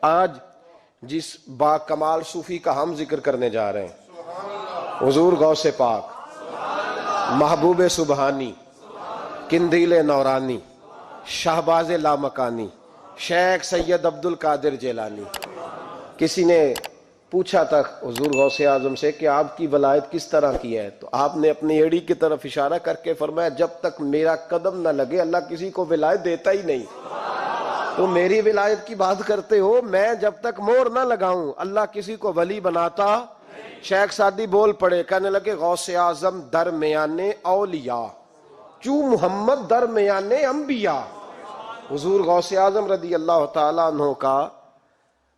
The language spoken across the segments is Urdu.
آج جس با کمال صوفی کا ہم ذکر کرنے جا رہے ہیں، حضور غوث پاک، محبوب سبحانی، قندیل نورانی، شہباز لامکانی، شیخ سید عبد القادر جیلانی۔ کسی نے پوچھا تھا حضور غوث اعظم سے کہ آپ کی ولایت کس طرح کی ہے، تو آپ نے اپنی ایڑی کی طرف اشارہ کر کے فرمایا جب تک میرا قدم نہ لگے اللہ کسی کو ولایت دیتا ہی نہیں۔ تو میری ولایت کی بات کرتے ہو، میں جب تک مور نہ لگاؤں اللہ کسی کو ولی بناتا۔ شیخ سعدی بول پڑے، کہنے لگے غوث اعظم درمیان اولیاء چو محمد درمیان انبیاء۔ حضور غوث اعظم رضی اللہ تعالیٰ عنہ کا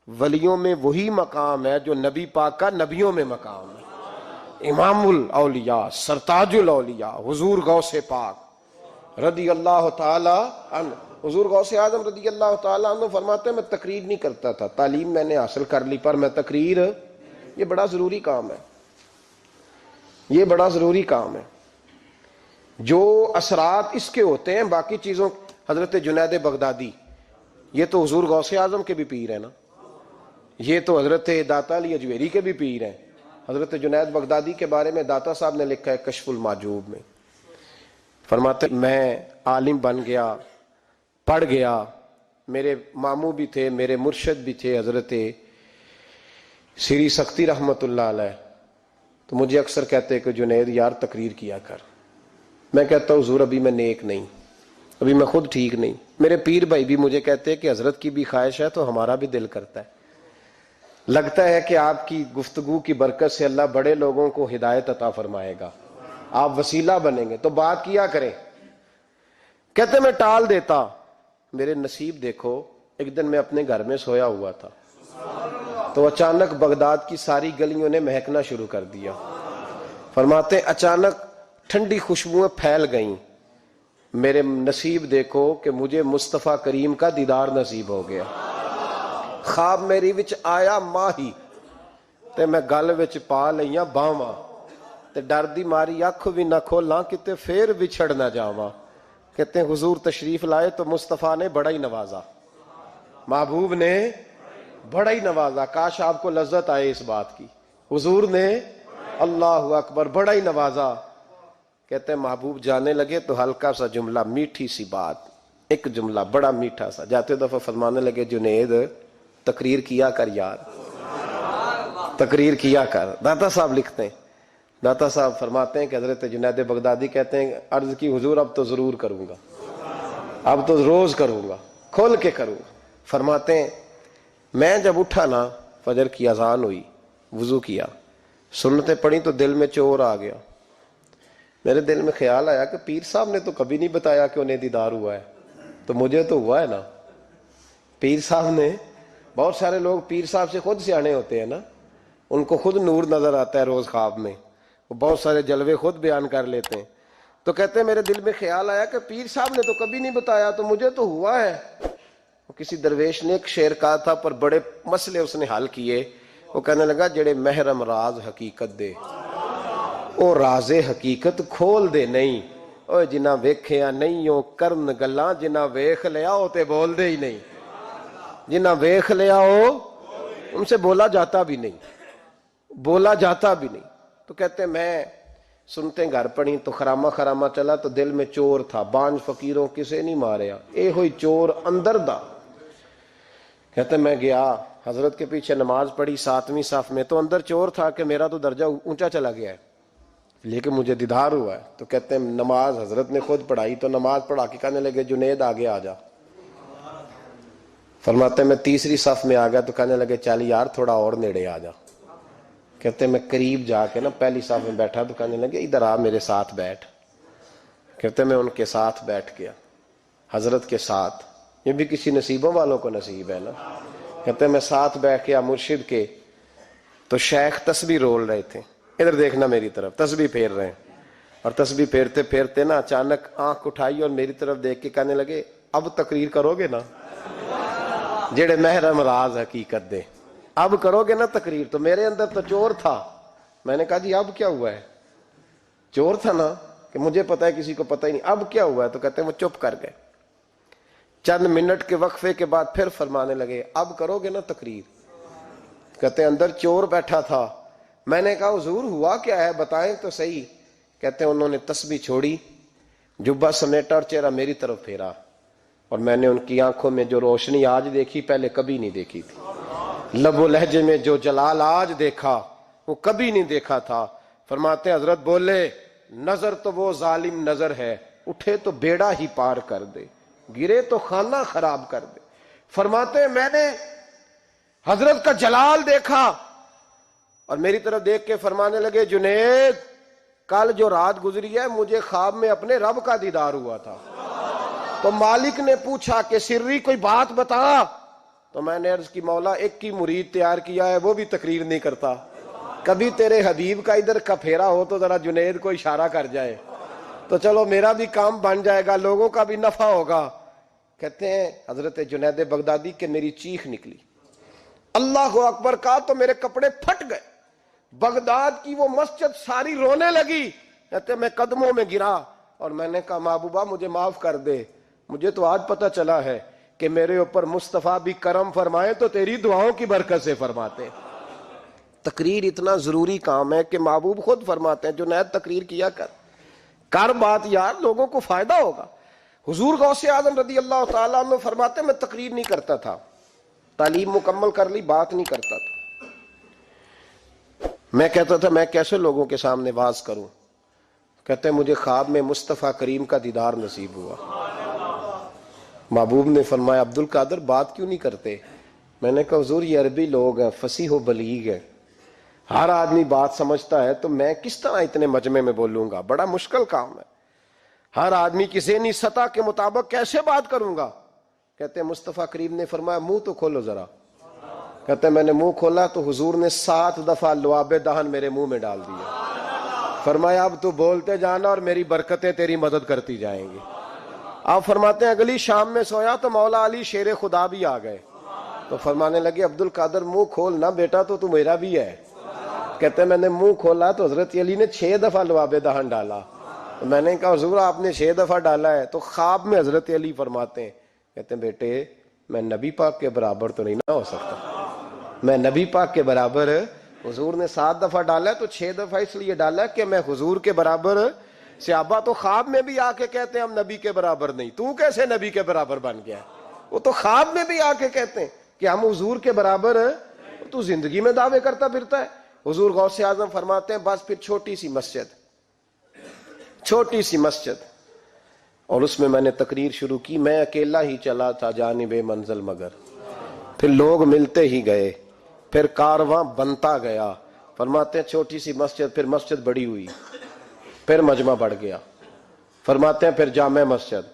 ولیوں میں وہی مقام ہے جو نبی پاک کا نبیوں میں مقام ہے۔ امام الاولیاء، سرتاج الاولیاء حضور غوث پاک رضی اللہ تعالیٰ عنہ۔ حضور غوث اعظم رضی اللہ تعالیٰ عنہ فرماتے ہیں میں تقریر نہیں کرتا تھا، تعلیم میں نے حاصل کر لی پر میں تقریر، یہ بڑا ضروری کام ہے، یہ بڑا ضروری کام ہے۔ جو اثرات اس کے ہوتے ہیں باقی چیزوں، حضرت جنید بغدادی یہ تو حضور غوث اعظم کے بھی پیر ہیں نا، یہ تو حضرت داتا علی اجویری کے بھی پیر ہیں۔ حضرت جنید بغدادی کے بارے میں داتا صاحب نے لکھا ہے کشف المعجوب میں، فرماتے میں عالم بن گیا، پڑھ گیا، میرے ماموں بھی تھے، میرے مرشد بھی تھے حضرت سری سختی رحمت اللہ علیہ، تو مجھے اکثر کہتے کہ جنید یار تقریر کیا کر۔ میں کہتا ہوں حضور ابھی میں نیک نہیں، ابھی میں خود ٹھیک نہیں۔ میرے پیر بھائی بھی مجھے کہتے ہیں کہ حضرت کی بھی خواہش ہے تو ہمارا بھی دل کرتا ہے، لگتا ہے کہ آپ کی گفتگو کی برکت سے اللہ بڑے لوگوں کو ہدایت عطا فرمائے گا، آپ وسیلہ بنیں گے تو بات کیا کریں۔ کہتے میں ٹال دیتا، میرے نصیب دیکھو، ایک دن میں اپنے گھر میں سویا ہوا تھا تو اچانک بغداد کی ساری گلیوں نے مہکنا شروع کر دیا۔ فرماتے اچانک ٹھنڈی خوشبوئیں پھیل گئیں، میرے نصیب دیکھو کہ مجھے مصطفیٰ کریم کا دیدار نصیب ہو گیا۔ خواب میری وچ آیا ماہی تے میں گل وچ پا لئیاں باواں تے ڈر دی ماری اکھ بھی نہ کھولاں کتے پھر وچھڑ نہ جاواں۔ کہتے ہیں حضور تشریف لائے تو مصطفیٰ نے بڑا ہی نوازا، محبوب نے بڑا ہی نوازا۔ کاش آپ کو لذت آئے اس بات کی، حضور نے اللہ اکبر بڑا ہی نوازا۔ کہتے ہیں محبوب جانے لگے تو ہلکا سا جملہ، میٹھی سی بات، ایک جملہ بڑا میٹھا سا، جاتے دفعہ فرمانے لگے جنید تقریر کیا کر یار، تقریر کیا کر۔ داتا صاحب لکھتے ہیں، داتا صاحب فرماتے ہیں کہ حضرت جنید بغدادی کہتے ہیں عرض کی حضور اب تو ضرور کروں گا، اب تو روز کروں گا، کھول کے کروں گا۔ فرماتے ہیں میں جب اٹھا نا، فجر کی اذان ہوئی، وضو کیا، سنتیں پڑھی تو دل میں چور آ گیا۔ میرے دل میں خیال آیا کہ پیر صاحب نے تو کبھی نہیں بتایا کہ انہیں دیدار ہوا ہے، تو مجھے تو ہوا ہے نا۔ پیر صاحب نے، بہت سارے لوگ پیر صاحب سے خود سیانے ہوتے ہیں نا، ان کو خود نور نظر آتا ہے روز خواب میں، وہ بہت سارے جلوے خود بیان کر لیتے ہیں۔ تو کہتے ہیں میرے دل میں خیال آیا کہ پیر صاحب نے تو کبھی نہیں بتایا تو مجھے تو ہوا ہے۔ کسی درویش نے ایک شعر کہا تھا پر بڑے مسئلے اس نے حل کیے۔ وہ کہنے لگا جڑے محرم راز حقیقت دے او راز حقیقت کھول دے نہیں، او جنہ ویکھیا نہیں او کرن گلاں، جنہ ویکھ لیا او تے بول دے ہی نہیں، جنہ ویکھ لیا او ان سے بولا جاتا بھی نہیں، بولا جاتا بھی نہیں۔ تو کہتے ہیں میں سنتے گھر پڑی تو خرامہ خرامہ چلا تو دل میں چور تھا، بانج فقیروں کسے نہیں ماریا، اے ہوئی چور اندر دا۔ کہتے ہیں میں گیا حضرت کے پیچھے نماز پڑھی 7ویں صف میں، تو اندر چور تھا کہ میرا تو درجہ اونچا چلا گیا ہے لیکن مجھے دیدار ہوا ہے۔ تو کہتے ہیں نماز حضرت نے خود پڑھائی تو نماز پڑھا کے کہنے لگے جنید آگے آ جا۔ فرماتے ہیں میں 3ری صف میں آ گیا تو کہنے لگے چل یار تھوڑا اور نیڑے آ جا۔ کہتے ہیں میں قریب جا کے نا پہلی صف میں بیٹھا تو کہنے لگے ادھر آ میرے ساتھ بیٹھ۔ کہتے ہیں میں ان کے ساتھ بیٹھ گیا، حضرت کے ساتھ، یہ بھی کسی نصیبوں والوں کو نصیب ہے نا۔ کہتے ہیں میں ساتھ بیٹھ گیا مرشد کے، تو شیخ تسبیح رول رہے تھے، ادھر دیکھنا میری طرف، تسبیح پھیر رہے ہیں، اور تسبیح پھیرتے پھیرتے نا اچانک آنکھ اٹھائی اور میری طرف دیکھ کے کہنے لگے اب تقریر کرو گے نا، جڑے محرم راز حقیقت دے، اب کرو گے نا تقریر۔ تو میرے اندر تو چور تھا، میں نے کہا جی اب کیا ہوا ہے؟ چور تھا نا کہ مجھے پتا ہے کسی کو پتہ ہی نہیں، اب کیا ہوا ہے؟ تو کہتے ہیں وہ چپ کر گئے۔ چند منٹ کے وقفے کے بعد پھر فرمانے لگے اب کرو گے نا تقریر؟ کہتے ہیں اندر چور بیٹھا تھا، میں نے کہا حضور ہوا کیا ہے بتائیں تو صحیح۔ کہتے ہیں انہوں نے تسبیح چھوڑی، جبہ سمیٹا اور چہرہ میری طرف پھیرا، اور میں نے ان کی آنکھوں میں جو روشنی آج دیکھی پہلے کبھی نہیں دیکھی تھی، لب و لہجے میں جو جلال آج دیکھا وہ کبھی نہیں دیکھا تھا۔ فرماتے ہیں حضرت بولے نظر تو وہ ظالم نظر ہے، اٹھے تو بیڑا ہی پار کر دے، گرے تو خانہ خراب کر دے۔ فرماتے ہیں میں نے حضرت کا جلال دیکھا اور میری طرف دیکھ کے فرمانے لگے جنید کل جو رات گزری ہے مجھے خواب میں اپنے رب کا دیدار ہوا تھا۔ تو مالک نے پوچھا کہ سری کوئی بات بتا، تو میں نے عرض کی مولا ایک کی مرید تیار کیا ہے وہ بھی تقریر نہیں کرتا، کبھی تیرے حبیب کا ادھر کا پھیرا ہو تو ذرا جنید کو اشارہ کر جائے تو چلو میرا بھی کام بن جائے گا، لوگوں کا بھی نفع ہوگا۔ کہتے ہیں حضرت جنید بغدادی کہ میری چیخ نکلی، اللہ اکبر کہا تو میرے کپڑے پھٹ گئے، بغداد کی وہ مسجد ساری رونے لگی۔ کہتے میں قدموں میں گرا اور میں نے کہا محبوبہ مجھے معاف کر دے، مجھے تو آج پتہ چلا ہے کہ میرے اوپر مصطفیٰ بھی کرم فرمائے تو تیری دعاؤں کی برکت سے فرماتے۔ تقریر اتنا ضروری کام ہے کہ محبوب خود فرماتے ہیں جنید تقریر کیا کر بات یار، لوگوں کو فائدہ ہوگا۔ حضور غوث اعظم رضی اللہ تعالیٰ عنہ فرماتے میں تقریر نہیں کرتا تھا، تعلیم مکمل کر لی بات نہیں کرتا تھا، میں کہتا تھا میں کیسے لوگوں کے سامنے واز کروں۔ کہتے ہیں مجھے خواب میں مصطفیٰ کریم کا دیدار نصیب ہوا، محبوب نے فرمایا عبد القادر بات کیوں نہیں کرتے؟ میں نے کہا حضور یہ عربی لوگ ہیں، فصیح و بلیغ ہیں، ہر آدمی بات سمجھتا ہے تو میں کس طرح اتنے مجمع میں بولوں گا، بڑا مشکل کام ہے، ہر آدمی کی ذہنی سطح کے مطابق کیسے بات کروں گا؟ کہتے ہیں مصطفیٰ کریم نے فرمایا منہ تو کھولو ذرا۔ کہتے ہیں میں نے منہ کھولا تو حضور نے 7 دفعہ لعاب دہن میرے منہ میں ڈال دیا، فرمایا اب تو بولتے جانا اور میری برکتیں تیری مدد کرتی جائیں گی۔ آپ فرماتے ہیں اگلی شام میں سویا تو مولا علی شیر خدا بھی آ گئے، تو فرمانے لگے عبد القادر منہ کھول نہ بیٹا تو میرا بھی ہے۔ کہتے ہیں میں نے منہ کھولا تو حضرت علی نے 6 دفعہ لعاب دہن ڈالا، تو میں نے کہا حضور آپ نے 6 دفعہ ڈالا ہے؟ تو خواب میں حضرت علی فرماتے ہیں کہتے ہیں بیٹے میں نبی پاک کے برابر تو نہیں نہ ہو سکتا، میں نبی پاک کے برابر، حضور نے 7 دفعہ ڈالا ہے تو 6 دفعہ اس لیے ڈالا کہ میں حضور کے برابر۔ صحابہ تو خواب میں بھی آ کے کہتے ہیں ہم نبی کے برابر نہیں، تو کیسے نبی کے برابر بن گیا؟ وہ تو خواب میں بھی آ کے کہتے ہیں کہ ہم حضور کے برابر ہیں، تو زندگی میں دعوے کرتا پھرتا ہے۔ حضور غوث اعظم فرماتے ہیں بس پھر چھوٹی سی مسجد اور اس میں نے تقریر شروع کی، میں اکیلا ہی چلا تھا جانب منزل مگر، پھر لوگ ملتے ہی گئے، پھر کارواں بنتا گیا۔ فرماتے ہیں چھوٹی سی مسجد، پھر مسجد بڑی ہوئی، پھر مجمع بڑھ گیا، فرماتے ہیں پھر جامع مسجد،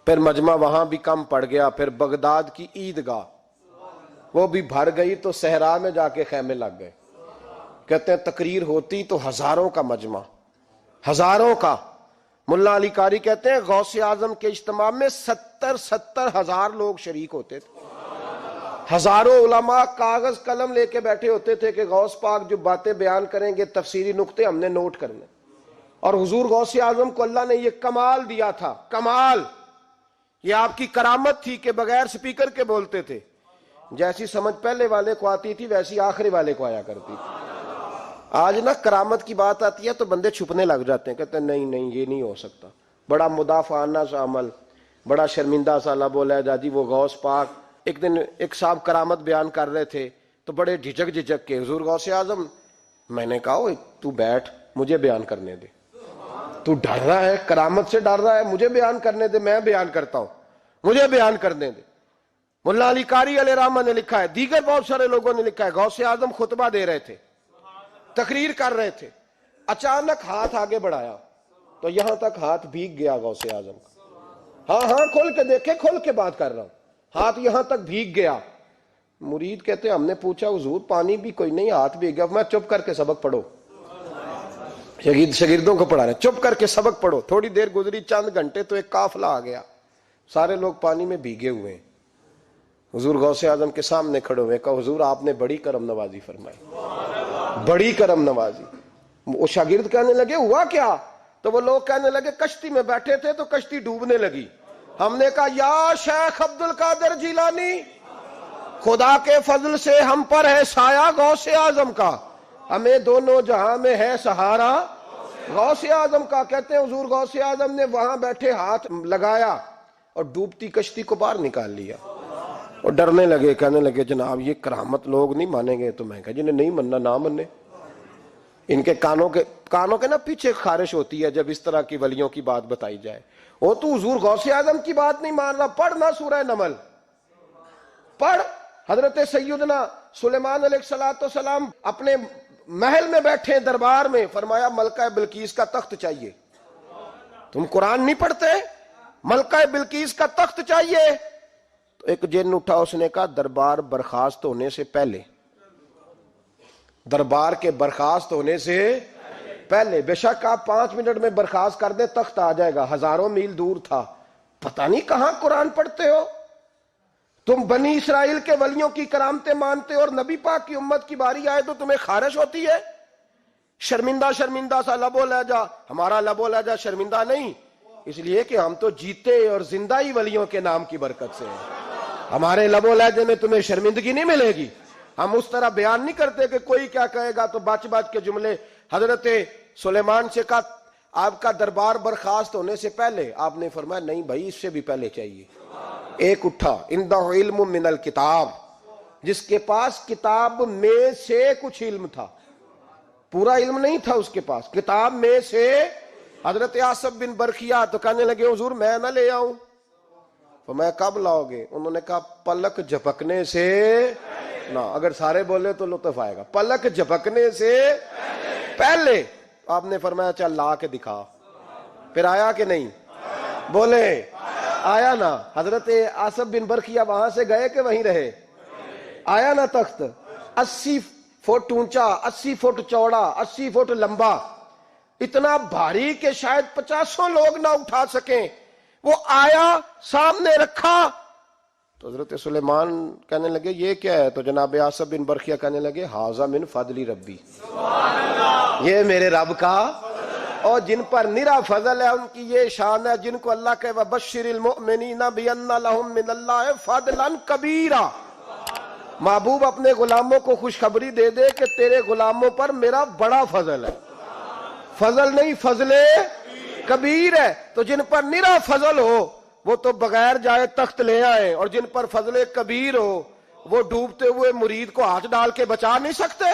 پھر مجمع وہاں بھی کم پڑ گیا، پھر بغداد کی عیدگاہ وہ بھی بھر گئی تو صحرا میں جا کے خیمے لگ گئے۔ کہتے ہیں تقریر ہوتی تو ہزاروں کا مجمع، ہزاروں کا۔ ملا علی قاری کہتے ہیں غوث اعظم کے اجتماع میں 70 ہزار لوگ شریک ہوتے تھے، ہزاروں علماء کاغذ قلم لے کے بیٹھے ہوتے تھے کہ غوث پاک جو باتیں بیان کریں گے تفسیری نقطے ہم نے نوٹ کرنے۔ اور حضور غوث اعظم کو اللہ نے یہ کمال دیا تھا، کمال، یہ آپ کی کرامت تھی کہ بغیر سپیکر کے بولتے تھے، جیسی سمجھ پہلے والے کو آتی تھی ویسی آخری والے کو آیا کرتی تھی۔ آج نا کرامت کی بات آتی ہے تو بندے چھپنے لگ جاتے ہیں، کہتے ہیں نہیں یہ نہیں ہو سکتا، بڑا مدافعانہ سا عمل، بڑا شرمندہ سا لب و لہجہ جی وہ غوث پاک۔ ایک دن ایک صاحب کرامت بیان کر رہے تھے تو بڑے جھجک کے حضور غوث اعظم، میں نے کہا تو بیٹھ مجھے بیان کرنے دے، تو ڈر رہا ہے کرامت سے ڈر رہا ہے، مجھے بیان کرنے دے، میں بیان کرتا ہوں، مجھے بیان کرنے دے۔ ملا علی قاری علیہ رحمہ نے لکھا ہے، دیگر بہت سارے لوگوں نے لکھا ہے، غوث اعظم خطبہ دے رہے تھے، تقریر کر رہے تھے، اچانک ہاتھ آگے بڑھایا تو یہاں تک ہاتھ بھیگ گیا غوث اعظم کا۔ ہاں کھول کے دیکھے، کھول کے بات کر رہا ہوں، ہاتھ یہاں تک بھیگ گیا۔ مرید کہتے ہم نے پوچھا حضور پانی بھی کوئی نہیں، ہاتھ بھیگ گیا۔ میں چپ کر کے سبق پڑھو، شاگردوں کو پڑھا رہے، چپ کر کے سبق پڑھو۔ تھوڑی دیر گزری، چند گھنٹے تو ایک قافلہ آ گیا، سارے لوگ پانی میں بھیگے ہوئے ہیں، حضور غوث اعظم کے سامنے کھڑے ہوئے، کہا حضور آپ نے بڑی کرم نوازی فرمائی، بڑی کرم نوازی۔ وہ شاگرد کہنے لگے ہوا کیا؟ تو وہ لوگ کہنے لگے کشتی میں بیٹھے تھے تو کشتی ڈوبنے لگی، ہم نے کہا یا شیخ عبد القادر جیلانی، خدا کے فضل سے ہم پر ہے سایہ غوث اعظم کا، ہمیں دونوں جہاں میں ہے سہارا غوث اعظم کا۔ کہتے ہیں حضور غوث اعظم نے وہاں بیٹھے ہاتھ لگایا اور ڈوبتی کشتی کو باہر نکال لیا، اور ڈرنے لگے، کہنے لگے جناب یہ کرامت لوگ نہیں مانیں گے۔ تو میں کہا جنہیں نہیں مننا نہ مننے، ان کے کانوں کے نا پیچھے خارش ہوتی ہے جب اس طرح کی ولیوں کی بات بتائی جائے۔ وہ تو حضور غوث اعظم کی بات نہیں مان رہا، پڑھنا سورہ نمل پڑھ۔ حضرت سیدنا سلیمان علیہ السلام اپنے محل میں بیٹھے دربار میں، فرمایا ملکہ بلقیس کا تخت چاہیے۔ تم قرآن نہیں پڑھتے؟ ملکہ بلقیس کا تخت چاہیے۔ تو ایک جن اٹھا، اس نے کہا دربار برخاست ہونے سے پہلے، دربار کے برخاست ہونے سے پہلے، بے شک آپ 5 منٹ میں برخاست کر دیں تخت آ جائے گا، ہزاروں میل دور تھا۔ پتہ نہیں کہاں قرآن پڑھتے ہو تم، بنی اسرائیل کے ولیوں کی کرامتیں مانتے ہو، اور نبی پاک کی امت کی باری آئے تو تمہیں خارش ہوتی ہے۔ شرمندہ شرمندہ سا لب و لہجہ، ہمارا لب و لہجہ شرمندہ نہیں، اس لیے کہ ہم تو جیتے اور زندہ ہی ولیوں کے نام کی برکت سے ہیں۔ ہمارے لب و لہجے میں تمہیں شرمندگی نہیں ملے گی۔ ہم اس طرح بیان نہیں کرتے کہ کوئی کیا کہے گا تو بچ بچ کے جملے۔ حضرت سلیمان سے کہا آپ کا دربار برخاست ہونے سے پہلے، آپ نے فرمایا نہیں بھائی، اس سے بھی پہلے چاہیے۔ ایک اٹھا، عندہ علم من الکتاب، جس کے پاس کتاب میں سے کچھ علم تھا، پورا علم نہیں تھا اس کے پاس، کتاب میں سے۔ حضرت آصف بن برخیا تو کہنے لگے حضور میں نہ لے آؤں۔ تو میں کب لاؤ گے؟ انہوں نے کہا پلک جھپکنے سے نہ، اگر سارے بولے تو لطف آئے گا، پلک جھپکنے سے پہلے۔ آپ نے فرمایا چل لا کے دکھا۔ پھر آیا کہ نہیں؟ بولے آیا نا۔ حضرت آصف بن برخیا وہاں سے گئے کہ وہیں رہے؟ آیا نا تخت، 80 فٹ اونچا، 80 فٹ چوڑا، 80 فٹ لمبا، اتنا بھاری کہ شاید 50 لوگ نہ اٹھا سکیں۔ وہ آیا، سامنے رکھا، تو حضرت سلیمان کہنے لگے یہ کیا ہے؟ تو جناب آصف بن برخیا کہنے لگے ھذا من فضل ربی، یہ میرے رب کا، اور جن پر نرا فضل ہے ان کی یہ شان ہے، جن کو اللہ کے وبشر المؤمنین بان لہم من اللہ فضلا کبیرا۔ محبوب اپنے غلاموں کو خوشخبری دے دے کہ تیرے غلاموں پر میرا بڑا فضل ہے، فضل نہیں فضل کبیر ہے۔ تو جن پر نرا فضل ہو وہ تو بغیر جائے تخت لے آئے، اور جن پر فضل کبیر ہو وہ ڈوبتے ہوئے مرید کو ہاتھ ڈال کے بچا نہیں سکتے،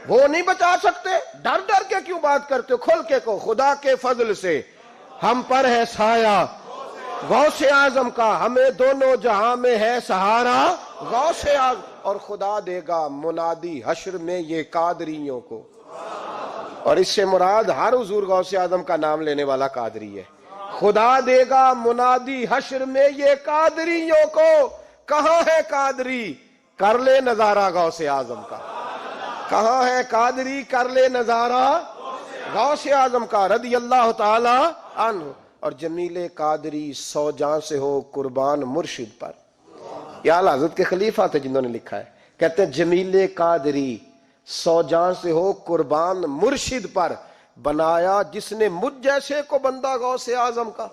وہ نہیں بچا سکتے۔ ڈر ڈر کے کیوں بات کرتے ہو؟ کھل کے کو خدا کے فضل سے ہم پر ہے سایہ غوث اعظم کا، ہمیں دونوں جہاں میں ہے سہارا غوث اعظم، اور خدا دے گا منادی حشر میں یہ قادریوں کو۔ اور اس سے مراد ہر حضور غوث اعظم کا نام لینے والا قادری ہے۔ خدا دے گا منادی حشر میں یہ قادریوں کو، کہاں ہے قادری؟ کر لے نظارہ غوث اعظم کا۔ کہاں ہے قادری؟ کر لے نظارہ غوث اعظم کا رضی اللہ تعالی عنہ۔ اور جمیل قادری 100 جان سے ہو قربان مرشد پر، یہ اعلیٰ حضرت کے خلیفہ تھے جنہوں نے لکھا ہے، کہتے ہیں جمیل قادری 100 جان سے ہو قربان مرشد پر، بنایا جس نے مجھ جیسے کو بندہ غوث اعظم کا،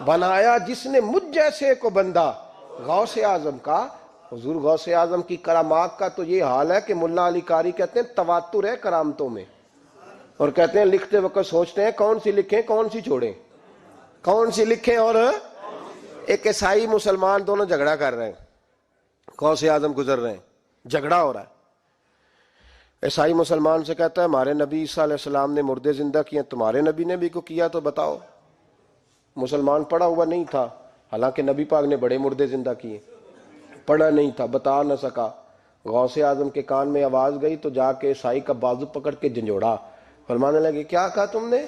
بنایا جس نے مجھ جیسے کو بندہ غوث اعظم کا۔ حضور غوث اعظم کی کرامات کا تو یہ حال ہے کہ ملا علی قاری کہتے ہیں تواتر ہے کرامتوں میں، اور کہتے ہیں لکھتے وقت سوچتے ہیں کون سی لکھیں کون سی چھوڑیں، کون سی لکھیں۔ اور ایک عیسائی مسلمان دونوں جھگڑا کر رہے ہیں، غوث اعظم گزر رہے ہیں، جھگڑا ہو رہا ہے۔ عیسائی مسلمان سے کہتا ہے ہمارے نبی عیسیٰ علیہ السلام نے مردے زندہ کیے، تمہارے نبی نے بھی کو کیا تو بتاؤ۔ مسلمان پڑھا ہوا نہیں تھا، حالانکہ نبی پاک نے بڑے مردے زندہ کیے، پڑھا نہیں تھا، بتا نہ سکا۔ غوث اعظم کے کان میں آواز گئی تو جا کے عیسائی کا بازو پکڑ کے جھنجھوڑا، فرمانے لگے کیا کہا تم نے؟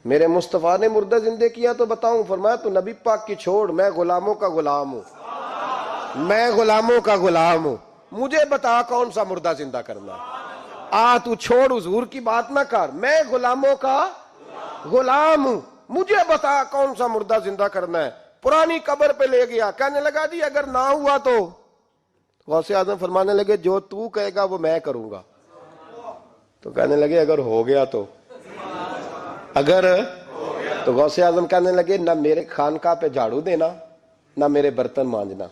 میرے مصطفیٰ نے مردہ زندہ کیا تو بتاؤں؟ فرمایا تو نبی پاک کی چھوڑ، میں غلاموں کا غلام ہوں، میں غلاموں کا غلام ہوں، مجھے بتا کون سا مردہ زندہ کرنا ہے۔ تو چھوڑ حضور کی بات نہ کر، میں غلاموں کا غلام ہوں، مجھے بتا کون سا مردہ زندہ کرنا ہے۔ پرانی قبر پہ لے گیا، کہنے لگا جی اگر نہ ہوا تو؟ غوث اعظم فرمانے لگے جو تو کہے گا وہ میں کروں گا۔ تو کہنے لگے اگر ہو گیا تو؟ اگر تو غوث اعظم کہنے لگے نہ میرے خانقاہ پہ جھاڑو دینا، نہ میرے برتن مانجنا،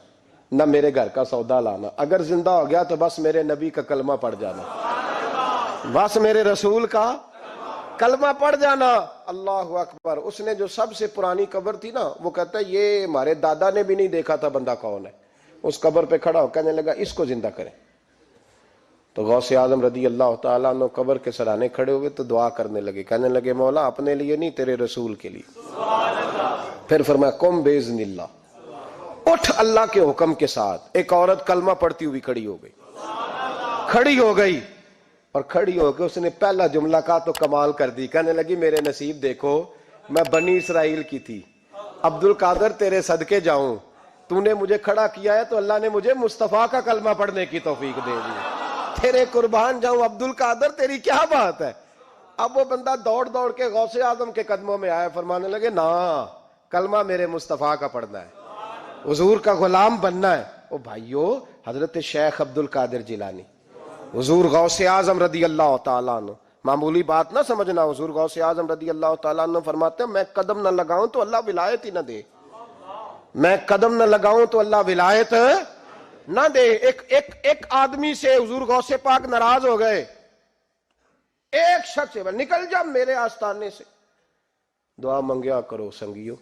نہ میرے گھر کا سودا لانا، اگر زندہ ہو گیا تو بس میرے نبی کا کلمہ پڑھ جانا، بس میرے رسول کا کلمہ پڑھ جانا۔ اللہ اکبر۔ اس نے جو سب سے پرانی قبر تھی نا، وہ کہتا ہے یہ ہمارے دادا نے بھی نہیں دیکھا تھا بندہ کون ہے، اس قبر پہ کھڑا ہو کہنے لگا اس کو زندہ کریں۔ تو غوث اعظم رضی اللہ تعالیٰ عنہ قبر کے سرانے کھڑے ہوئے تو دعا کرنے لگے، کہنے لگے مولا اپنے لیے نہیں، تیرے رسول کے لیے۔ پھر فرمایا قم باذن اللہ، اٹھ اللہ کے حکم کے ساتھ۔ ایک عورت کلمہ پڑھتی ہوئی کھڑی ہو گئی، کھڑی ہو گئی، اور کھڑی ہو کے اس نے پہلا جملہ کہا تو کمال کر دی، کہنے لگی میرے نصیب دیکھو، میں بنی اسرائیل کی تھی، عبد القادر تیرے صدقے جاؤں، تو نے مجھے کھڑا کیا ہے تو اللہ نے مجھے مصطفیٰ کا کلمہ پڑھنے کی توفیق دے دی، تیرے قربان جاؤں عبد القادر، تیری کیا بات ہے۔ اب وہ بندہ دوڑ دوڑ کے غوث اعظم کے قدموں میں آیا، فرمانے لگے نا کلمہ میرے مصطفیٰ کا پڑھنا ہے، حضور کا غلام بننا ہے۔ او بھائیو، حضرت شیخ عبد القادر جیلانی، حضور غوث اعظم رضی اللہ تعالیٰ عنہ، معمولی بات نہ سمجھنا، حضور غوث اعظم رضی اللہ تعالیٰ عنہ فرماتے ہیں میں قدم نہ لگاؤں تو اللہ ولایت ہی نہ دے، میں قدم نہ لگاؤں تو اللہ ولایت نہ دے۔ ایک آدمی سے حضور غوث پاک ناراض ہو گئے، ایک شخص سے نکل جا میرے آستانے سے، دعا منگیا کرو سنگیو،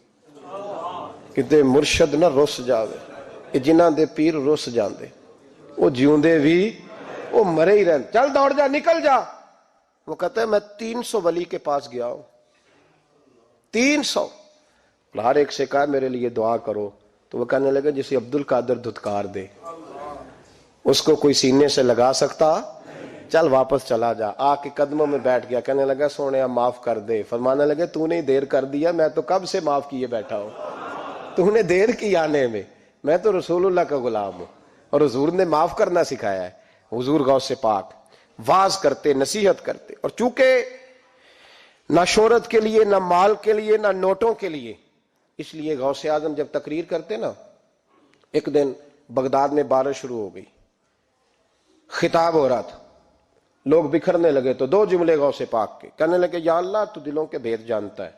کتے مرشد نہ رس جاوے، جنہ دے پیر رس جاندے، وہ جیوندے بھی وہ مرے ہی رہن، چل دوڑ جا نکل جا۔ وہ کہتا ہے میں 300 ولی کے پاس گیا ہوں، 300، ہر ایک سے کہا میرے لیے دعا کرو، تو وہ کہنے لگا جسے عبد القادر دھتکار دے اس کو کوئی سینے سے لگا سکتا، چل واپس چلا جا۔ آ کے قدموں میں بیٹھ گیا، کہنے لگا سونے معاف کر دے۔ فرمانے لگے تو نے دیر کر دیا، میں تو کب سے معاف کیے بیٹھا ہوں، تو نے دیر کی آنے میں تو رسول اللہ کا غلام ہوں، اور حضور نے معاف کرنا سکھایا ہے۔ حضور غوث پاک واز کرتے، نصیحت کرتے، اور چونکہ نہ شہرت کے لیے، نہ مال کے لیے، نہ نوٹوں کے لیے، اس لیے غوث اعظم جب تقریر کرتے نا، ایک دن بغداد میں بارش شروع ہو گئی، خطاب ہو رہا تھا، لوگ بکھرنے لگے، تو 2 جملے غوث پاک کے، کہنے لگے یا اللہ تو دلوں کے بھید جانتا ہے،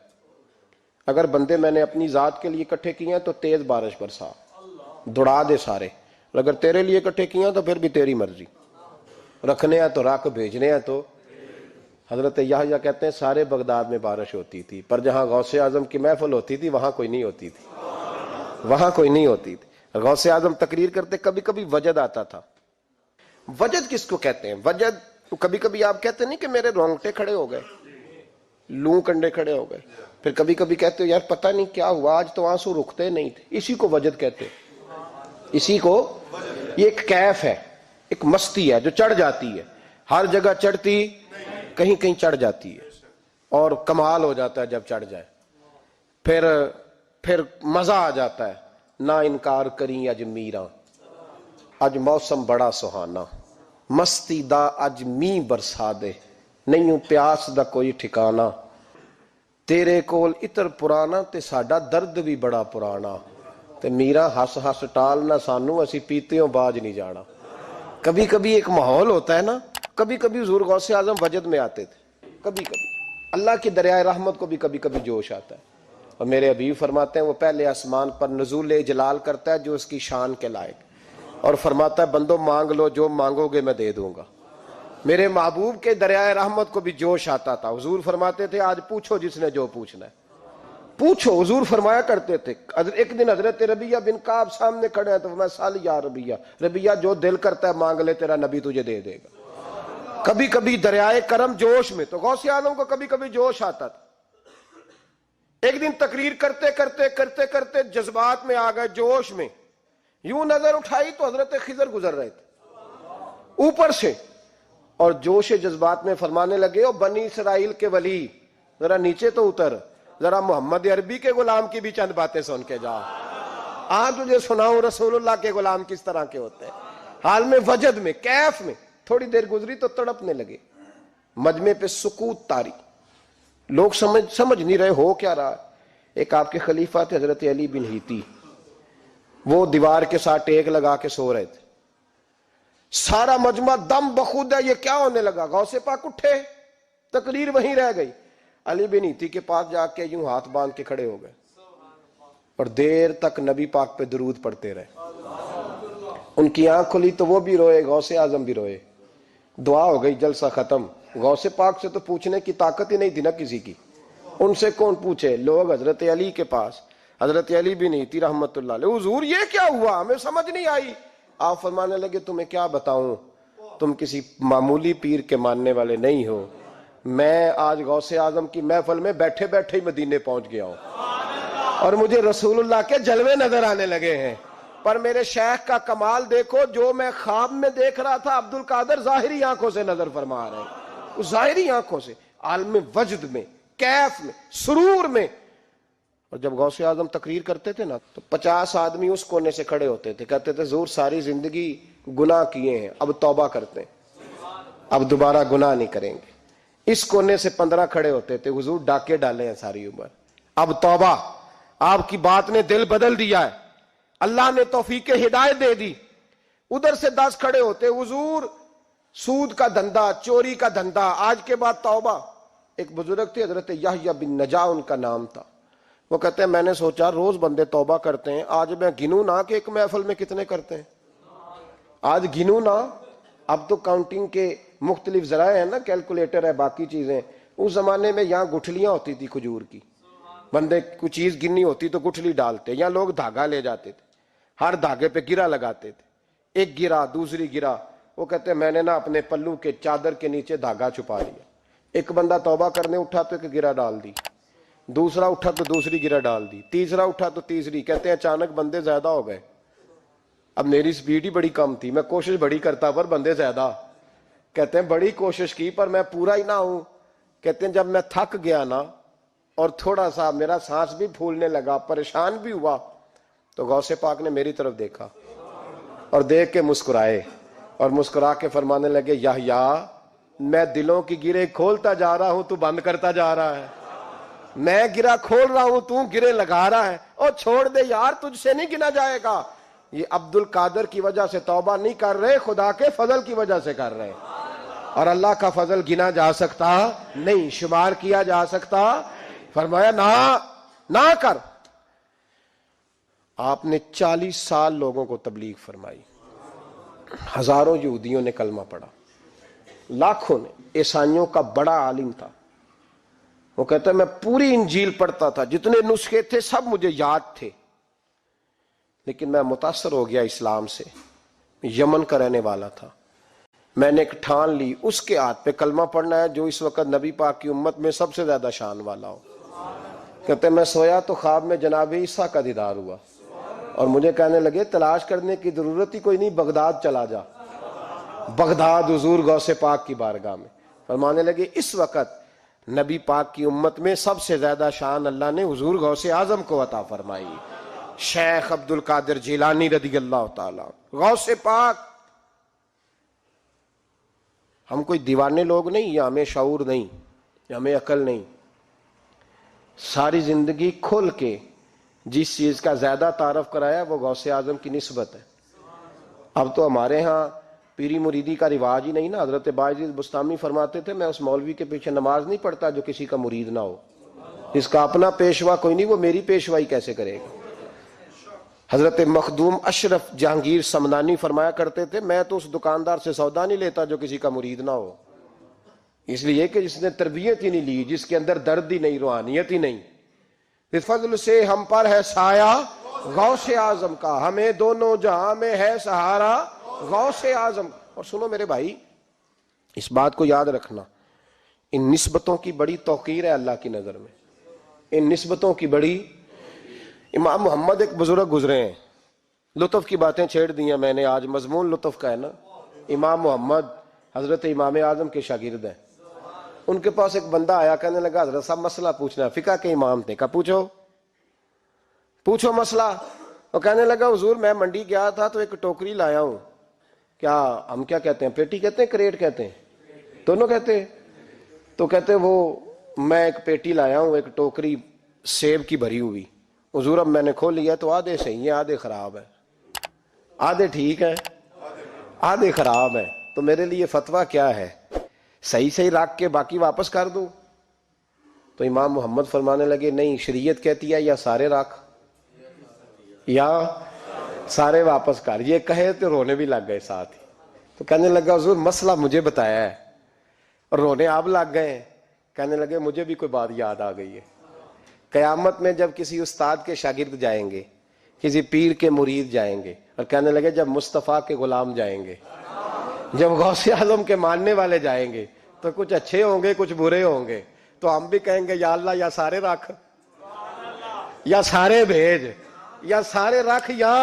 اگر بندے میں نے اپنی ذات کے لیے اکٹھے کیے ہیں تو تیز بارش برسا، دوڑا دے سارے، اگر تیرے لیے اکٹھے کیے ہیں تو پھر بھی تیری مرضی، رکھنے ہیں تو رکھ، بھیجنے ہیں تو۔ حضرت یحییٰ کہتے ہیں سارے بغداد میں بارش ہوتی تھی، پر جہاں غوث اعظم کی محفل ہوتی تھی وہاں کوئی نہیں ہوتی تھی، وہاں کوئی نہیں ہوتی تھی۔ غوث اعظم تقریر کرتے، کبھی کبھی وجد آتا تھا۔ وجد کس کو کہتے ہیں؟ وجد کبھی کبھی آپ کہتے نہیں کہ میرے رونگٹے کھڑے ہو گئے، لوں کنڈے کھڑے ہو گئے، پھر کبھی کبھی کہتے ہو یار پتہ نہیں کیا ہوا، آج تو آنسو رکتے نہیں تھے، اسی کو وجد کہتے ہیں، اسی کو، یہ ایک کیف ہے، ایک مستی ہے جو چڑھ جاتی ہے، ہر جگہ چڑھتی کہیں کہیں چڑھ جاتی ہے، اور کمال ہو جاتا ہے جب چڑھ جائے، پھر مزہ آ جاتا ہے۔ نہ انکار کریں اج میراں، اج موسم بڑا سہانا، مستی دا اج می برسا دے، نہیں پیاس دا کوئی ٹھکانا، تیرے کول اتر پرانا تے ساڈا درد بھی بڑا پرانا، تے میرا ہس ہس ٹال نہ سانو، اسی پیتےوں باج نہیں جانا۔ کبھی کبھی ایک ماحول ہوتا ہے نا، کبھی کبھی حضور غوث اعظم وجد میں آتے تھے، کبھی کبھی اللہ کی دریائے رحمت کو بھی کبھی کبھی جوش آتا ہے، اور میرے حبیب فرماتے ہیں وہ پہلے آسمان پر نزول جلال کرتا ہے جو اس کی شان کے لائق، اور فرماتا ہے بندو مانگ لو جو مانگو گے میں دے دوں گا۔ میرے محبوب کے دریائے رحمت کو بھی جوش آتا تھا، حضور فرماتے تھے آج پوچھو جس نے جو پوچھنا ہے، پوچھو۔ حضور فرمایا کرتے تھے، ایک دن حضرت ربیہ بن کعب سامنے کھڑے ہیں تو میں سال یا ربیہ، ربیہ جو دل کرتا ہے مانگ لے، تیرا نبی تجھے دے دے گا۔ کبھی کبھی دریائے کرم جوش میں، تو غوث اعظم کو کبھی کبھی جوش آتا تھا۔ ایک دن تقریر کرتے کرتے کرتے کرتے جذبات میں آ گئے، جوش میں، یوں نظر اٹھائی تو حضرت خضر گزر رہے تھے اوپر سے، اور جوش جذبات میں فرمانے لگے او بنی اسرائیل کے ولی ذرا نیچے تو اتر، ذرا محمد عربی کے غلام کی بھی چند باتیں سن کے جا، آج تجھے سناؤں رسول اللہ کے غلام کس طرح کے ہوتے ہیں۔ حال میں وجد میں، کیف میں، تھوڑی دیر گزری تو تڑپنے لگے، مجمع پہ سکوت تاری، لوگ سمجھ نہیں رہے ہو کیا رہا۔ ایک آپ کے خلیفہ تھے حضرت علی بن ہیتی، وہ دیوار کے ساتھ ٹیک لگا کے سو رہے تھے، سارا مجمع دم بخود ہے، یہ کیا ہونے لگا؟ غوث پاک اٹھے، تقریر وہیں رہ گئی، علی بن ایتی کے پاس جا کے یوں ہاتھ باندھ کے کھڑے ہو گئے اور دیر تک نبی پاک پہ درود پڑھتے رہے. ان کی آنکھ کھلی تو وہ بھی روئے, غوث اعظم بھی روئے. دعا ہو گئی, جلسہ ختم. غوث پاک سے تو پوچھنے کی طاقت ہی نہیں تھی نا کسی کی, ان سے کون پوچھے. لوگ حضرت علی کے پاس, حضرت علی بن ایتی رحمت اللہ علیہ, حضور یہ کیا ہوا, ہمیں سمجھ نہیں آئی. آپ فرمانے لگے تمہیں کیا بتاؤں, تم کسی معمولی پیر کے ماننے والے نہیں ہو. میں آج غوث اعظم کی محفل میں بیٹھے بیٹھے ہی مدینے پہنچ گیا ہوں اور مجھے رسول اللہ کے جلوے نظر آنے لگے ہیں. پر میرے شیخ کا کمال دیکھو, جو میں خواب میں دیکھ رہا تھا عبد القادر ظاہری آنکھوں سے نظر فرما رہے ہیں, ظاہری آنکھوں سے, عالم وجد میں, کیف میں, سرور میں. اور جب غوث اعظم تقریر کرتے تھے نا تو 50 آدمی اس کونے سے کھڑے ہوتے تھے, کہتے تھے حضور ساری زندگی گناہ کیے ہیں, اب توبہ کرتے ہیں, اب دوبارہ گناہ نہیں کریں گے. اس کونے سے 15 کھڑے ہوتے تھے, حضور ڈاکے ڈالے ہیں ساری عمر, اب توبہ. آپ کی بات نے دل بدل دیا ہے, اللہ نے توفیق ہدایت دے دی. ادھر سے 10 کھڑے ہوتے, حضور سود کا دھندا, چوری کا دھندا, آج کے بعد توبہ. ایک بزرگ تھے حضرت یحییٰ بن نجا ان کا نام تھا. وہ کہتے ہیں میں نے سوچا روز بندے توبہ کرتے ہیں, آج میں گنوں نہ کہ ایک محفل میں کتنے کرتے ہیں, آج گنوں نہ. اب تو کاؤنٹنگ کے مختلف ذرائع ہیں نا, کیلکولیٹر ہے, باقی چیزیں. اس زمانے میں یہاں گٹھلیاں ہوتی تھی کھجور کی, بندے کوئی چیز گننی ہوتی تو گٹھلی ڈالتے, یا لوگ دھاگا لے جاتے تھے, ہر دھاگے پہ گرا لگاتے تھے, ایک گرا دوسری گرا. وہ کہتے ہیں میں نے نا اپنے پلو کے چادر کے نیچے دھاگا چھپا لیا. ایک بندہ توبہ کرنے اٹھا تو ایک گرا ڈال دی, دوسرا اٹھا تو دوسری گرا ڈال دی, تیسرا اٹھا تو تیسری. کہتے ہیں اچانک بندے زیادہ ہو گئے. اب میری سپیڈ ہی بڑی کم تھی, میں کوشش بڑی کرتا پر بندے زیادہ. کہتے ہیں بڑی کوشش کی پر میں پورا ہی نہ ہوں. کہتے ہیں جب میں تھک گیا نا اور تھوڑا سا میرا سانس بھی پھولنے لگا, پریشان بھی ہوا, تو غوث پاک نے میری طرف دیکھا اور دیکھ کے مسکرائے, اور مسکرا کے فرمانے لگے یحییٰ میں دلوں کی گرے کھولتا جا رہا ہوں, تو بند کرتا جا رہا ہے. میں گرا کھول رہا ہوں, تو گرے لگا رہا ہے. اور چھوڑ دے یار, تجھ سے نہیں گنا جائے گا. یہ عبد القادر کی وجہ سے توبہ نہیں کر رہے, خدا کے فضل کی وجہ سے کر رہے. اور اللہ کا فضل گنا جا سکتا نہیں, شمار کیا جا سکتا. فرمایا نہ کر. آپ نے 40 سال لوگوں کو تبلیغ فرمائی, ہزاروں یہودیوں نے کلمہ پڑھا, لاکھوں نے. عیسائیوں کا بڑا عالم تھا, وہ کہتا ہے میں پوری انجیل پڑھتا تھا, جتنے نسخے تھے سب مجھے یاد تھے, لیکن میں متاثر ہو گیا اسلام سے. یمن کا رہنے والا تھا, میں نے ایک ٹھان لی اس کے ہاتھ پہ کلمہ پڑھنا ہے جو اس وقت نبی پاک کی امت میں سب سے زیادہ شان والا ہو. کہتے میں سویا تو خواب میں جناب عیسیٰ کا دیدار ہوا, اور مجھے کہنے لگے تلاش کرنے کی ضرورت ہی کوئی نہیں, بغداد چلا جا. بغداد حضور غوث پاک کی بارگاہ میں. فرمانے لگے اس وقت نبی پاک کی امت میں سب سے زیادہ شان اللہ نے حضور غوث اعظم کو عطا فرمائی, شیخ عبد القادر جیلانی رضی اللہ تعالی. غوث پاک. ہم کوئی دیوانے لوگ نہیں, یا ہمیں شعور نہیں, یا ہمیں عقل نہیں. ساری زندگی کھل کے جس چیز کا زیادہ تعارف کرایا وہ غوث اعظم کی نسبت ہے. اب تو ہمارے ہاں پیری مریدی کا رواج ہی نہیں نا. حضرت باعزید بستامی فرماتے تھے میں اس مولوی کے پیچھے نماز نہیں پڑھتا جو کسی کا مرید نہ ہو. اس کا اپنا پیشوا کوئی نہیں, وہ میری پیشوائی کیسے کرے گا. حضرت مخدوم اشرف جہانگیر سمنانی فرمایا کرتے تھے میں تو اس دکاندار سے سودا نہیں لیتا جو کسی کا مرید نہ ہو, اس لیے کہ جس نے تربیت ہی نہیں لی, جس کے اندر درد ہی نہیں, روحانیت ہی نہیں. فضل سے ہم پر ہے سایہ غوث اعظم کا, ہمیں دونوں جہاں میں ہے سہارا غوث اعظم. اور سنو میرے بھائی, اس بات کو یاد رکھنا, ان نسبتوں کی بڑی توقیر ہے اللہ کی نظر میں, ان نسبتوں کی بڑی. امام محمد ایک بزرگ گزرے ہیں, لطف کی باتیں چھیڑ دی ہیں میں نے, آج مضمون لطف کا ہے نا. امام محمد حضرت امام اعظم کے شاگرد ہیں. ان کے پاس ایک بندہ آیا, کہنے لگا حضرت صاحب مسئلہ پوچھنا ہے. فقہ کے امام تھے, کہا پوچھو مسئلہ. وہ کہنے لگا حضور میں منڈی گیا تھا تو ایک ٹوکری لایا ہوں. کیا ہم کیا کہتے ہیں, پیٹی کہتے ہیں کریٹ کہتے ہیں, دونوں کہتے ہیں. تو کہتے وہ میں ایک پیٹی لایا ہوں, ایک ٹوکری سیب کی بھری ہوئی. حضور اب میں نے کھول لیا تو آدھے صحیح ہیں آدھے خراب ہیں, آدھے ٹھیک ہیں آدھے خراب ہیں. تو میرے لیے فتویٰ کیا ہے, صحیح رکھ کے باقی واپس کر دوں تو امام محمد فرمانے لگے نہیں، شریعت کہتی ہے یا سارے راکھ یا سارے واپس کر، یہ کہے تو رونے بھی لگ گئے ساتھ ہی۔ تو کہنے لگا حضور مسئلہ مجھے بتایا ہے، اور رونے آپ لگ گئے ہیں۔ کہنے لگے مجھے بھی کوئی بات یاد آ گئی ہے، قیامت میں جب کسی استاد کے شاگرد جائیں گے، کسی پیر کے مرید جائیں گے، اور کہنے لگے جب مصطفیٰ کے غلام جائیں گے، جب غوث اعظم کے ماننے والے جائیں گے، تو کچھ اچھے ہوں گے کچھ برے ہوں گے، تو ہم بھی کہیں گے یا اللہ یا سارے رکھ، یا سارے بھیج، یا سارے رکھ، یا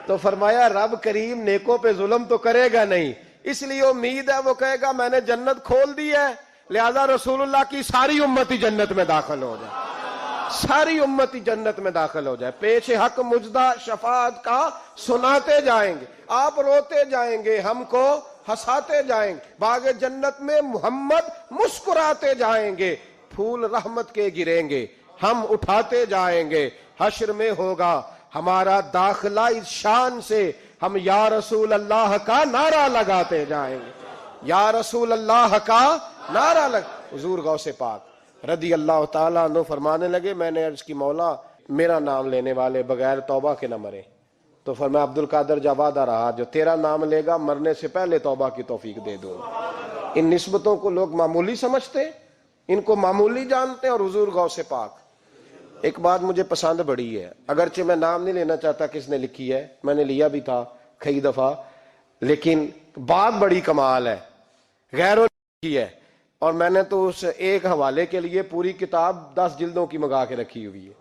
تو فرمایا رب کریم نیکوں پہ ظلم تو کرے گا نہیں، اس لیے امید ہے وہ کہے گا میں نے جنت کھول دی ہے، لہذا رسول اللہ کی ساری امتی جنت میں داخل ہو جائے، ساری امتی جنت میں داخل ہو جائے، پیش حق مجدہ شفاعت کا سناتے جائیں گے، آپ روتے جائیں گے، ہم کو ہنساتے جائیں گے، باغ جنت میں محمد مسکراتے جائیں گے، پھول رحمت کے گریں گے، ہم اٹھاتے جائیں گے، حشر میں ہوگا ہمارا داخلہ اس شان سے، ہم یا رسول اللہ کا نعرہ لگاتے جائیں گے، یا رسول اللہ کا نعرہ حضور غوث پاک رضی اللہ تعالیٰ عنہ فرمانے لگے میں نے عرض کی مولا میرا نام لینے والے بغیر توبہ کے نہ مرے، تو فرمایا عبد القادر جا وعدہ رہا جو تیرا نام لے گا مرنے سے پہلے توبہ کی توفیق دے دوں۔ ان نسبتوں کو لوگ معمولی سمجھتے، ان کو معمولی جانتے، اور حضور غوث پاک۔ ایک بات مجھے پسند بڑی ہے، اگرچہ میں نام نہیں لینا چاہتا کس نے لکھی ہے، میں نے لیا بھی تھا کئی دفعہ، لیکن بات بڑی کمال ہے، غیروں نے لکھی ہے، اور میں نے تو اس ایک حوالے کے لیے پوری کتاب 10 جلدوں کی منگا کے رکھی ہوئی ہے،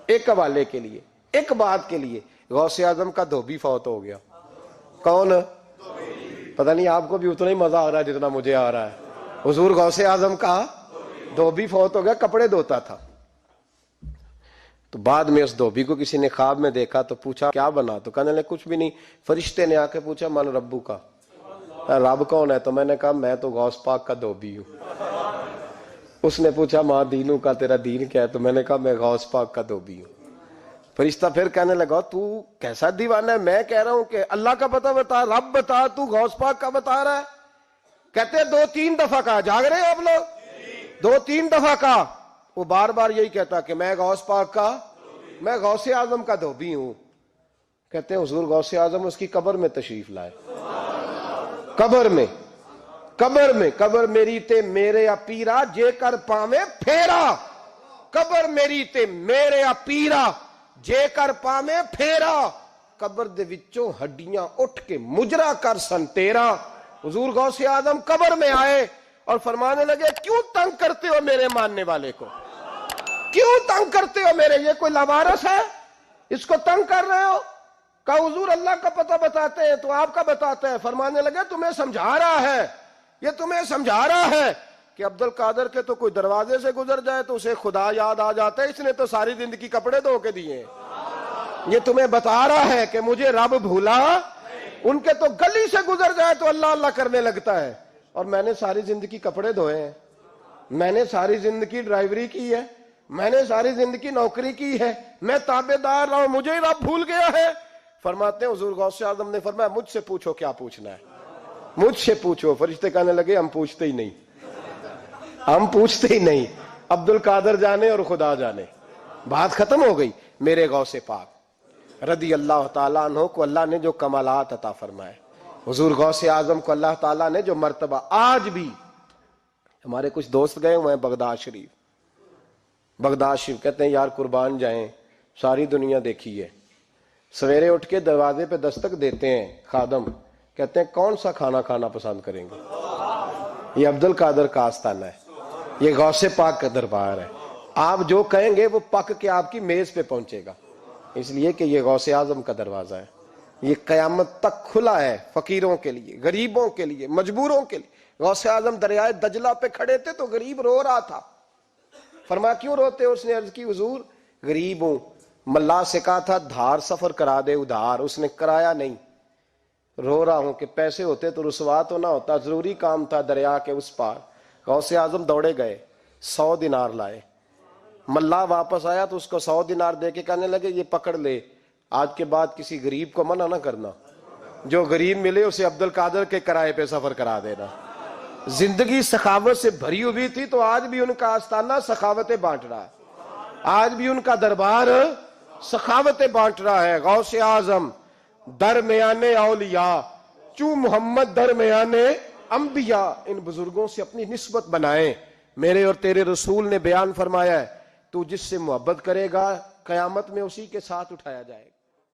ایک حوالے کے لیے، ایک بات کے لیے۔ غوث اعظم کا دھوبی فوت ہو گیا۔ کون؟ پتہ نہیں آپ کو بھی اتنا ہی مزہ آ رہا ہے جتنا مجھے آ رہا ہے۔ حضور غوث اعظم کا دھوبی فوت ہو گیا، کپڑے دھوتا تھا، تو بعد میں اس دھوبی کو کسی نے خواب میں دیکھا تو پوچھا کیا بنا، تو کہنے لگے کچھ بھی نہیں، فرشتے نے آ کے پوچھا من ربو کا، رب کون ہے، تو میں نے کہا میں تو غوث پاک کا دھوبی ہوں۔ اس نے پوچھا ماں دینوں کا، تیرا دین کیا ہے، تو میں نے کہا میں غوث پاک کا دھوبی ہوں۔ فرشتہ پھر کہنے لگا تو کیسا دیوانہ ہے، میں کہہ رہا ہوں کہ اللہ کا پتہ بتا، رب بتا، تو غوث پاک کا بتا رہا ہے۔ کہتے 2-3 دفعہ کہا، جاگ رہے ہیں آپ لوگ؟ 2-3 دفعہ کہا، وہ بار بار یہی کہتا کہ میں غوث پاک کا، میں غوث اعظم کا دھوبی ہوں۔ کہتے ہیں حضور غوث اعظم اس کی قبر میں تشریف لائے، قبر میری تے میرے اپیرا جے کر پاویں پھیرا، قبر میری تے میرے اپیرا جے کر پاویں پھیرا، قبر دے وچوں ہڈیاں اٹھ کے مجرا کر سن تیرا۔ حضور غوث اعظم قبر میں آئے اور فرمانے لگے کیوں تنگ کرتے ہو میرے ماننے والے کو، کیوں تنگ کرتے ہو میرے، یہ کوئی لوارث ہے اس کو تنگ کر رہے ہو؟ کہا حضور اللہ کا پتہ بتاتے ہیں تو آپ کا بتاتے ہیں۔ فرمانے لگے تمہیں سمجھا رہا ہے، یہ تمہیں سمجھا رہا ہے کہ عبد القادر کے تو کوئی دروازے سے گزر جائے تو اسے خدا یاد آ جاتا ہے، اس نے تو ساری زندگی کپڑے دھو کے دیے ہیں۔ یہ تمہیں بتا رہا ہے کہ مجھے رب بھولا، ان کے تو گلی سے گزر جائے تو اللہ اللہ کرنے لگتا ہے، اور میں نے ساری زندگی کپڑے دھوئے ہیں، میں نے ساری زندگی ڈرائیوری کی ہے، میں نے ساری زندگی نوکری کی ہے، میں تابع دار رہا ہوں، مجھے ہی رب بھول گیا ہے۔ فرماتے ہیں حضور غوث اعظم نے فرمایا مجھ سے پوچھو کیا پوچھنا ہے، مجھ سے پوچھو۔ فرشتے کہنے لگے ہم پوچھتے ہی نہیں، ہم پوچھتے ہی نہیں، عبد القادر جانے اور خدا جانے، بات ختم ہو گئی۔ میرے غوث پاک رضی اللہ تعالیٰ عنہ کو اللہ نے جو کمالات عطا فرمائے، حضور غوث اعظم کو اللہ تعالیٰ نے جو مرتبہ، آج بھی ہمارے کچھ دوست گئے ہوئے ہیں بغداد شریف، کہتے ہیں یار قربان جائیں، ساری دنیا دیکھی ہے، سویرے اٹھ کے دروازے پہ دستک دیتے ہیں خادم، کہتے ہیں کون سا کھانا کھانا پسند کریں گے، یہ عبد القادر کا آستانہ ہے، یہ غوث پاک کا دربار ہے، آپ جو کہیں گے وہ پک کے آپ کی میز پہ پہنچے گا، اس لیے کہ یہ غوث اعظم کا دروازہ ہے، یہ قیامت تک کھلا ہے، فقیروں کے لیے، غریبوں کے لیے، مجبوروں کے لیے۔ غوث اعظم دریائے دجلہ پہ کھڑے تھے تو غریب رو رہا تھا، فرمایا کیوں روتے ہو؟ اس نے عرض کی حضور غریب ہوں، ملا سے کہا تھا دھار سفر کرا دے ادھار، اس نے کرایا نہیں، رو رہا ہوں کہ پیسے ہوتے تو رسوا تو نہ ہوتا، ضروری کام تھا دریا کے اس پار۔ غوث اعظم دوڑے گئے، 100 دینار لائے، ملا واپس آیا تو اس کو 100 دینار دے کے کہنے لگے یہ پکڑ لے، آج کے بعد کسی غریب کو منع نہ کرنا، جو غریب ملے اسے عبد القادر کے کرائے پہ سفر کرا دینا۔ زندگی سخاوت سے بھری ہوئی تھی تو آج بھی ان کا آستانہ سخاوتیں بانٹ رہا ہے، آج بھی ان کا دربار سخاوتیں بانٹ رہا ہے۔ غوث اعظم درمیان اولیاء چوں محمد درمیان انبیاء، ان بزرگوں سے اپنی نسبت بنائیں۔ میرے اور تیرے رسول نے بیان فرمایا ہے تو جس سے محبت کرے گا قیامت میں اسی کے ساتھ اٹھایا جائے گا۔